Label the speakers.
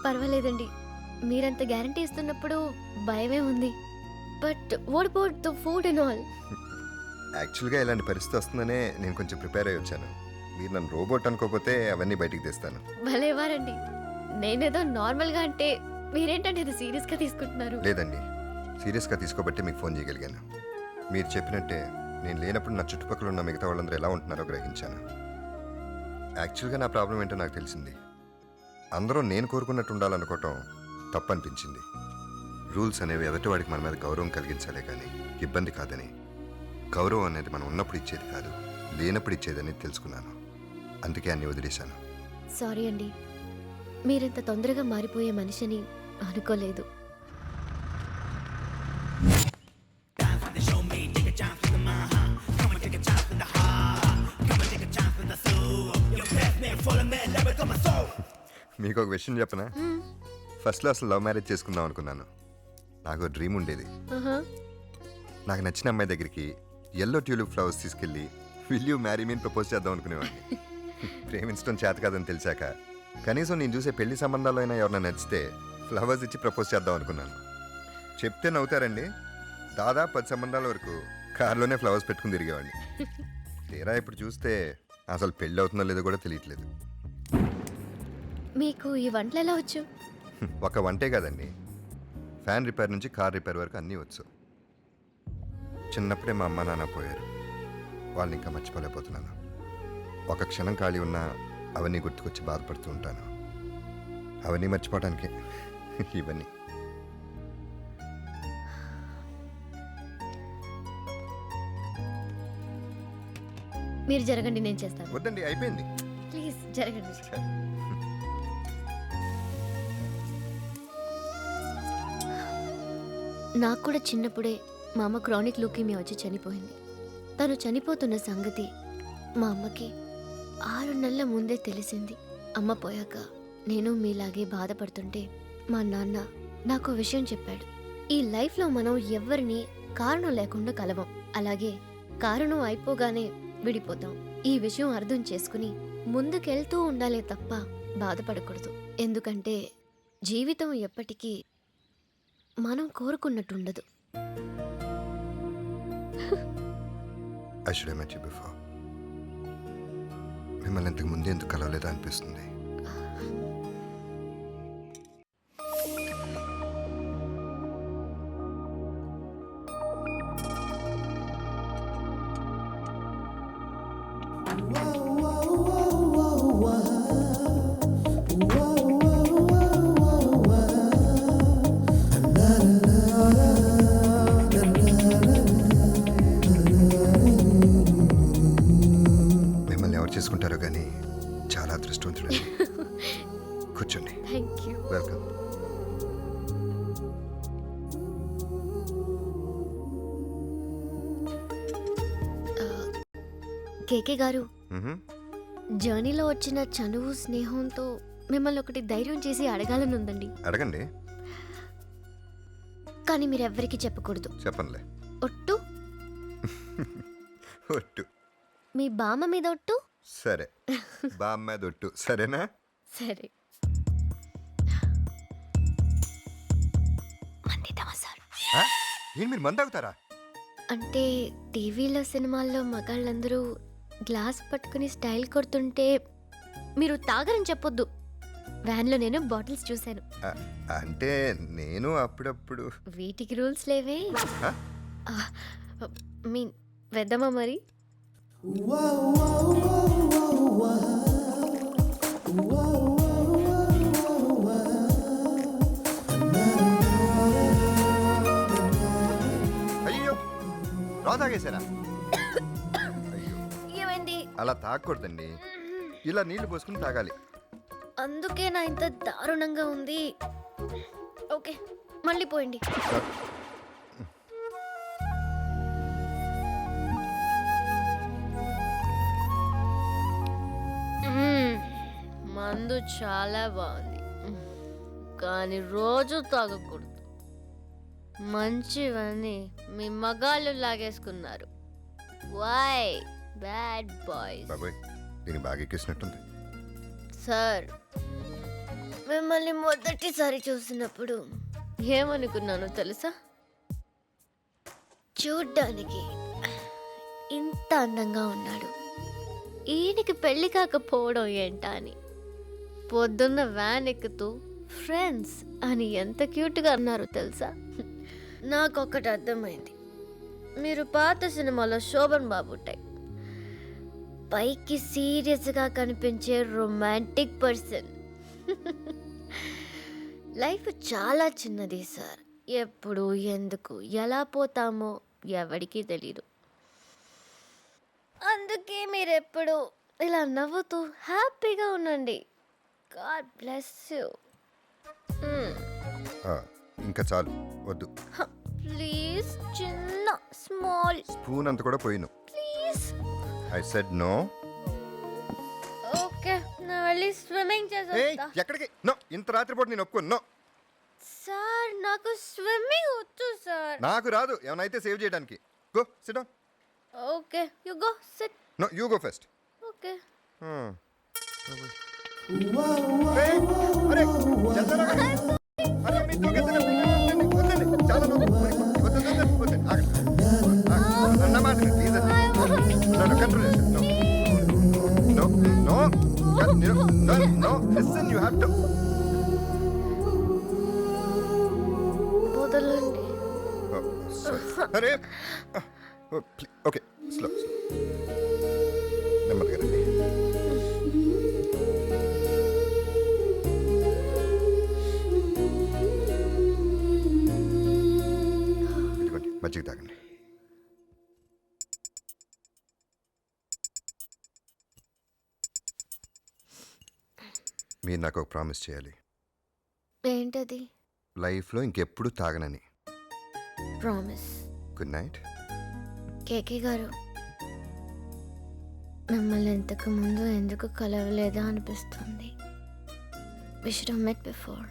Speaker 1: పర్వాలేదండి. మీరంత గ్యారంటీ ఇస్తున్నప్పుడు భయమే ఉంది. But what about the food and all?
Speaker 2: యాక్చువల్గా ఇలాంటి పరిస్థితి వస్తుందనే నేను కొంచెం ప్రిపేర్ అయ్యి వచ్చాను. మీరు నన్ను రోబోట్ అనుకోకపోతే అవన్నీ బయటికి తెస్తాను.
Speaker 1: భలేవారండి. నేనేదో నార్మల్గా అంటే మీరేంటంటే ఇది సీరియస్గా తీసుకుంటున్నారు.
Speaker 2: లేదండి, సీరియస్గా తీసుకోబట్టి మీకు ఫోన్ చేయగలిగాను. మీరు చెప్పినట్టే నేను లేనప్పుడు నా చుట్టుపక్కల ఉన్న మిగతా వాళ్ళందరూ ఎలా ఉంటున్నారో గ్రహించాను. యాక్చువల్గా నా ప్రాబ్లం ఏంటో నాకు తెలిసింది. అందరూ నేను కోరుకున్నట్టు ఉండాలనుకోవటం తప్పు అనిపించింది. రూల్స్ అనేవి ఎదుటివాడికి మన మీద గౌరవం కలిగించాలే కానీ ఇబ్బంది కాదని, గౌరవం అనేది మనం ఉన్నప్పుడు ఇచ్చేది కాదు, లేనప్పుడు ఇచ్చేదని తెలుసుకున్నాను. అందుకే అన్ని వదిలేశాను.
Speaker 1: సారీ అండి, మీరింత తొందరగా మారిపోయే మనిషిని అనుకోలేదు.
Speaker 2: మీకు ఒక విషయం చెప్పనా? ఫస్ట్లో అసలు లవ్ మ్యారేజ్ చేసుకుందాం అనుకున్నాను. నాకు డ్రీమ్ ఉండేది. నాకు నచ్చిన అమ్మాయి దగ్గరికి ఎల్లో ట్యూలిప్ ఫ్లవర్స్ తీసుకెళ్ళి will you marry mean propose చేద్దాం అనుకునేవాడిని. ప్రేమించడం చేత కాదని తెలిసాక కనీసం నేను చూసే పెళ్లి సంబంధాల్లో అయినా ఎవరైనా నచ్చితే ఫ్లవర్స్ ఇచ్చి ప్రపోజ్ చేద్దాం అనుకున్నాను. చెప్తే నవ్వుతారండి, దాదాపు 10 సంబంధాల వరకు కార్లోనే ఫ్లవర్స్ పెట్టుకుని తిరిగేవాడిని. తీరా ఇప్పుడు చూస్తే అసలు పెళ్ళి అవుతుందో లేదో కూడా తెలియట్లేదు.
Speaker 1: మీకు ఈ వంటలు ఎలా వచ్చు?
Speaker 2: ఒక వంటే కదండి, ఫ్యాన్ రిపేర్ నుంచి కార్ రిపేర్ వరకు అన్నీ వచ్చు. చిన్నప్పుడే మా అమ్మ నాన్న పోయారు, వాళ్ళని ఇంకా మర్చిపోలేకపోతున్నాను. ఒక క్షణం ఖాళీ ఉన్నా అవన్నీ గుర్తుకొచ్చి బాధపడుతూ ఉంటాను. అవన్నీ మర్చిపోవడానికి ఇవన్నీ.
Speaker 1: మీరు జరగండి, నేను చేస్తాను.
Speaker 2: వద్దండి, అయిపోయింది.
Speaker 1: ప్లీజ్ జరగండి. నాకు కూడా చిన్నప్పుడే మా అమ్మ క్రానిక్ ల్యూకేమియా వచ్చి చనిపోయింది. తను చనిపోతున్న సంగతి మా అమ్మకి 6 నెలల ముందే తెలిసింది. అమ్మ పోయాక నేను మీలాగే బాధపడుతుంటే మా నాన్న నాకు విషయం చెప్పాడు. ఈ లైఫ్లో మనం ఎవరిని కారణం లేకుండా కలవం, అలాగే కారణం అయిపోగానే విడిపోతాం. ఈ విషయం అర్థం చేసుకుని ముందుకెళ్తూ ఉండాలే తప్ప బాధపడకూడదు. ఎందుకంటే జీవితం ఎప్పటికీ మనం కోరుకున్నట్టుండదు.
Speaker 2: I should have met you before. మిమ్మల్ని ఇంతకు ముందే ఎందుకు కలవలేదా అనిపిస్తుంది. చేసుకుంటారో కానీ చాలా అదృష్టవంతుడు. కూర్చోండి.
Speaker 1: Thank you.
Speaker 2: వెల్కమ్.
Speaker 1: కేకే గారు, జర్నీలో వచ్చిన చనువు స్నేహంతో మిమ్మల్ని ఒకటి ధైర్యం చేసి అడగాలని ఉందండి.
Speaker 2: అడగండి.
Speaker 1: కానీ మీరు ఎవ్వరికి చెప్పకూడదు.
Speaker 2: చెప్పనులే.
Speaker 1: ఒట్టు?
Speaker 2: ఒట్టు.
Speaker 1: మీ బామ్మ మీద ఒట్టు?
Speaker 2: సరే, బామ్మ మీద ఒట్టు. సరేనా?
Speaker 1: సరే.
Speaker 2: ఏం మీరు మందు తాగుతారా?
Speaker 1: అంటే టీవీలో సినిమాల్లో మగాళ్ళందరూ గ్లాస్ పట్టుకుని స్టైల్ కొడుతుంటే మీరు తాగరని చెప్పొద్దు. వ్యాన్లో నేను బాటిల్స్ చూశాను.
Speaker 2: అంటే నేను అప్పుడప్పుడు.
Speaker 1: వీటికి రూల్స్ లేవే. మీన్ వెద్దమా మరి?
Speaker 2: అయ్యో, రా తాగేశారా?
Speaker 1: ఏమైంది?
Speaker 2: అలా తాగకూడదండి, ఇలా నీళ్లు పోసుకుని తాగాలి.
Speaker 1: అందుకే నా ఇంత దారుణంగా ఉంది. ఓకే, మళ్ళీ పోయండి. మందు చాలా బాగుంది, కానీ రోజు తాగకూడదు. మంచివని మీ మగాళ్ళు లాగేసుకున్నారు. Why bad boys?
Speaker 2: బాబాయ్, దీన్ని బాగా ఎక్కిసినట్టుంది.
Speaker 1: సార్, మిమ్మల్ని మొదటిసారి చూసినప్పుడు ఏమనుకున్నానో తెలుసా? చూడ్డానికి ఇంత అందంగా ఉన్నాడు, ఈయనకి పెళ్లి కాకపోవడం ఏంటా అని. పొద్దున్న వ్యాన్ ఎక్కుతూ ఫ్రెండ్స్ అని ఎంత క్యూట్గా అన్నారు తెలుసా? నాకొకటి అర్థమైంది, మీరు పాత సినిమాలో శోభన్ బాబు టైప్. పైకి సీరియస్గా కనిపించే రొమాంటిక్ పర్సన్. లైఫ్ చాలా చిన్నది సార్. ఎప్పుడు, ఎందుకు, ఎలా పోతామో ఎవరికీ తెలీదు. అందుకే మీరెప్పుడు ఇలా నవ్వుతూ హ్యాపీగా ఉండండి. God bless you.
Speaker 2: ఇంకా చాలు, వద్దు.
Speaker 1: ప్లీజ్, చిన్న స్మాల్
Speaker 2: స్పూన్ అంత కూడా పోయిను.
Speaker 1: Please.
Speaker 2: I said no.
Speaker 1: Okay, నా వెళ్ళి స్విమ్మింగ్ చేసేస్తా.
Speaker 2: ఎక్కడికి? నో, ఇంత రాత్రిపూట నేను ఒప్పుకోను. నో
Speaker 1: సార్, నాకు స్విమ్మింగ్ వచ్చు సార్.
Speaker 2: నాకు రాదు, ఏమైనా సేవ్ చేయడానికి. Go sit down.
Speaker 1: Okay, you go sit.
Speaker 2: No, you go first.
Speaker 1: Okay.
Speaker 2: అరే జల్దరా. అరే మీ దూకేతలే. వద్దండి, చాలా నొప్పి. వద్దండి, ఆగండి. నా మాట ప్లీజ్. నన్ను కంట్రోల్ చేయండి. No, listen, you have to.
Speaker 1: వదలండి.
Speaker 2: అరే ఓకే, స్లో నెమ్మదిగా రండి. ఇదిగోండి, మజ్జిగ తాగండి. మీరు నాకు ఒక ప్రామిస్ చేయాలి.
Speaker 1: ఏంటది?
Speaker 2: లైఫ్లో ఇంకెప్పుడు తాగనని.
Speaker 1: ప్రామిస్.
Speaker 2: Good night.
Speaker 1: కేకే గారు, మిమ్మల్ని ఇంతకు ముందు ఎందుకు కలవలేదా అనిపిస్తుంది. We should have met before.